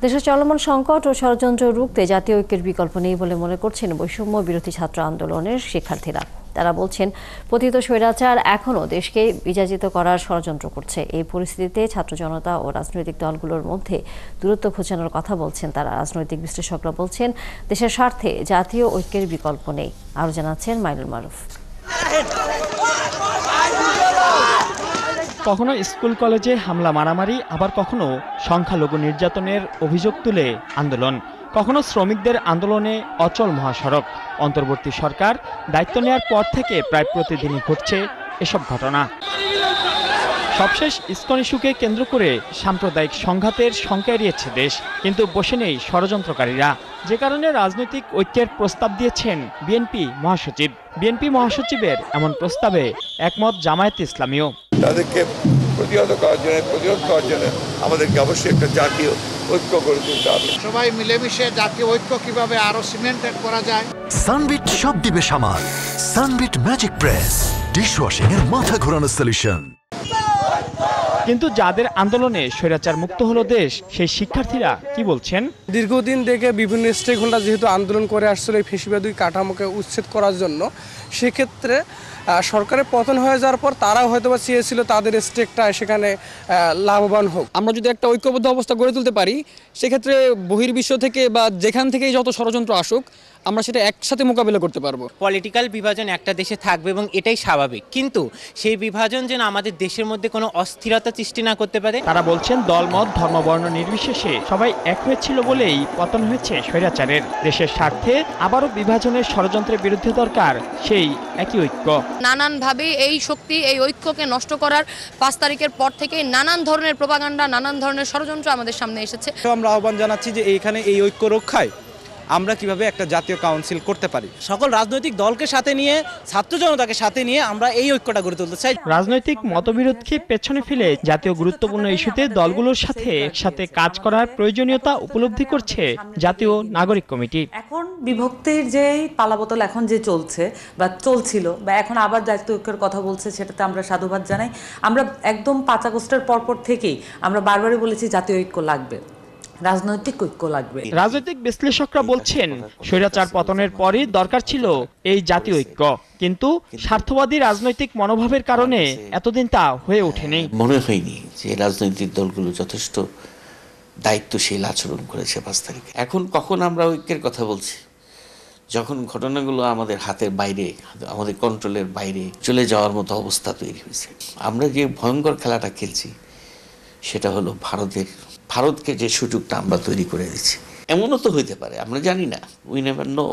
দেশের চলমান সংকট ও ষড়যন্ত্র রুখতে জাতীয় ঐক্যের বিকল্প নেই বলে মনে করছেন বৈষম্য বিরোধী ছাত্র আন্দোলনের শিক্ষার্থীরা। তারা বলছেন, পতিত স্বৈরাচার এখনও দেশকে বিভাজিত করার ষড়যন্ত্র করছে। এই পরিস্থিতিতে ছাত্র জনতা ও রাজনৈতিক দলগুলোর মধ্যে দূরত্ব ঘোচানোর কথা বলছেন তারা। রাজনৈতিক বিশ্লেষকরা বলছেন, দেশের স্বার্থে জাতীয় ঐক্যের বিকল্প নেই। আরও জানাচ্ছেন মাইনুল মারুফ। কখনো স্কুল কলেজে হামলা মারামারি, আবার কখনো সংখ্যালঘু নির্যাতনের অভিযোগ তুলে আন্দোলন, কখনো শ্রমিকদের আন্দোলনে অচল মহাসড়ক। অন্তর্বর্তী সরকার দায়িত্ব নেওয়ার পর থেকে প্রায় প্রতিদিনই ঘটছে এসব ঘটনা। সবশেষ ইসকন ইস্যুকে কেন্দ্র করে সাম্প্রদায়িক সংঘাতের শঙ্কা এড়িয়েছে দেশ, কিন্তু বসে নেই ষড়যন্ত্রকারীরা। যে কারণে রাজনৈতিক ঐক্যের প্রস্তাব দিয়েছেন বিএনপি মহাসচিব। বিএনপি মহাসচিবের এমন প্রস্তাবে একমত জামায়াতে ইসলামীও। তাদেরকে প্রতিহত করার জন্য আমাদেরকে অবশ্যই একটা জাতীয় ঐক্য গড়ে তুলতে হবে। সবাই মিলেমিশে জাতীয় ঐক্য কিভাবে আরো সিমেন্টেড করা যায়। সানবিট সব দিবে সামাল। সানবিট ম্যাজিক প্রেস ডিশওয়াশিং এর মাথা ঘোরানো সলিউশন। কিন্তু যাদের আন্দোলনে স্বৈরাচার মুক্ত হলো দেশ, সেই শিক্ষার্থীরা কি বলছেন? দীর্ঘদিন থেকে বিভিন্ন স্টেক হোল্ডার যেহেতু আন্দোলন করে আসছিল এই ফ্যাসিবাদী কাঠামোকে উচ্ছেদ করার জন্য, সেক্ষেত্রে সরকারের পতন হয়ে যাওয়ার পর তারাও হয়তো বা চেয়েছিল তাদের স্টেকটা সেখানে লাভবান হোক। আমরা যদি একটা ঐক্যবদ্ধ অবস্থা গড়ে তুলতে পারি, সেক্ষেত্রে বহির্বিশ্ব থেকে বা যেখান থেকেই যত ষড়যন্ত্র আসুক, আমরা সেটা একসাথে মোকাবিলা করতে পারবো। পলিটিক্যাল বিভাজন একটা দেশে থাকবে এবং এটাই স্বাভাবিক, কিন্তু সেই বিভাজন যেন আমাদের দেশের মধ্যে কোনো অস্থিরতা সৃষ্টি না করতে পারে। তারা বলছেন, দলমত ধর্মবর্ণ নির্বিশেষে সবাই এক হয়েছিল বলেই পতন হয়েছে স্বৈরাচারের। দেশের স্বার্থে আবারও বিভাজনের ষড়যন্ত্রের বিরুদ্ধে দরকার সেই একই ঐক্য। নানানভাবে এই শক্তি, এই ঐক্যকে নষ্ট করার 5 তারিখের পর থেকে নানান ধরনের প্রোপাগান্ডা, নানান ধরনের ষড়যন্ত্র আমাদের সামনে এসেছে। আমরা আহ্বান জানাচ্ছি যে এইখানে এই ঐক্য রক্ষায় আমরা কিভাবে একটা জাতীয় কাউন্সিল করতে পারি। সকল রাজনৈতিক দলকে সাথে নিয়ে, ছাত্র জনতাকে সাথে নিয়ে আমরা এই ঐক্যটা গড়ে তুলতে চাই। রাজনৈতিক মতবিরোধকে পেছনে ফেলে জাতীয় গুরুত্বপূর্ণ ইস্যুতে দলগুলোর সাথে একসাথে কাজ করার প্রয়োজনীয়তা উপলব্ধি করছে জাতীয় নাগরিক কমিটি। এখন বিভক্তির যে পালাবদল এখন যে চলছে বা চলছিল বা এখন আবার জাতীয় ঐক্যের কথা বলছে, সেটাতে আমরা সাধুবাদ জানাই। আমরা একদম 5 আগস্টের পরপর থেকেই আমরা বারবারই বলেছি জাতীয় ঐক্য লাগবে, রাজনৈতিক ঐক্য লাগবে। রাজনৈতিক বিশ্লেষকরা বলছেন, স্বৈরাচার পতনের পরই দরকার ছিল এই জাতীয় ঐক্য, কিন্তু স্বার্থবাদী রাজনৈতিক মনোভাবের কারণে এতদিন তা হয়ে ওঠেনি। মনে হয়নি যে রাজনৈতিক দলগুলো যথেষ্ট দায়িত্বশীল আচরণ করেছে 5 তারিখে। এখন কখন আমরা ঐক্যের কথা বলছি? যখন ঘটনাগুলো আমাদের হাতের বাইরে, আমাদের কন্ট্রোলের বাইরে চলে যাওয়ার মতো অবস্থা তৈরি হয়েছে। আমরা যে ভয়ঙ্কর খেলাটা খেলছি সেটা হলো ভারতকে যে সুযোগটা আমরা তৈরি করে দিচ্ছি। এমনও তো হইতে পারে, আমরা জানি না, উই নেভার নো,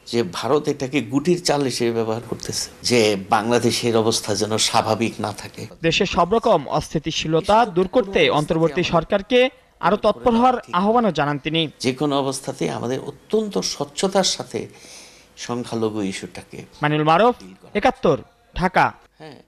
যে ভারত এটাকে গুটির চাল হিসেবে ব্যবহার করতেছে, যে বাংলাদেশের অবস্থা যেন স্বাভাবিক না থাকে। দেশের সব রকম অস্থিতিশীলতা দূর করতে অন্তর্বর্তী সরকারকে আরো তৎপর হওয়ার আহ্বানও জানান তিনি। যে কোনো অবস্থাতে আমাদের অত্যন্ত স্বচ্ছতার সাথে সংখ্যালঘু ইস্যুটাকে। মাইনুল মারুফ, 71, ঢাকা। হ্যাঁ।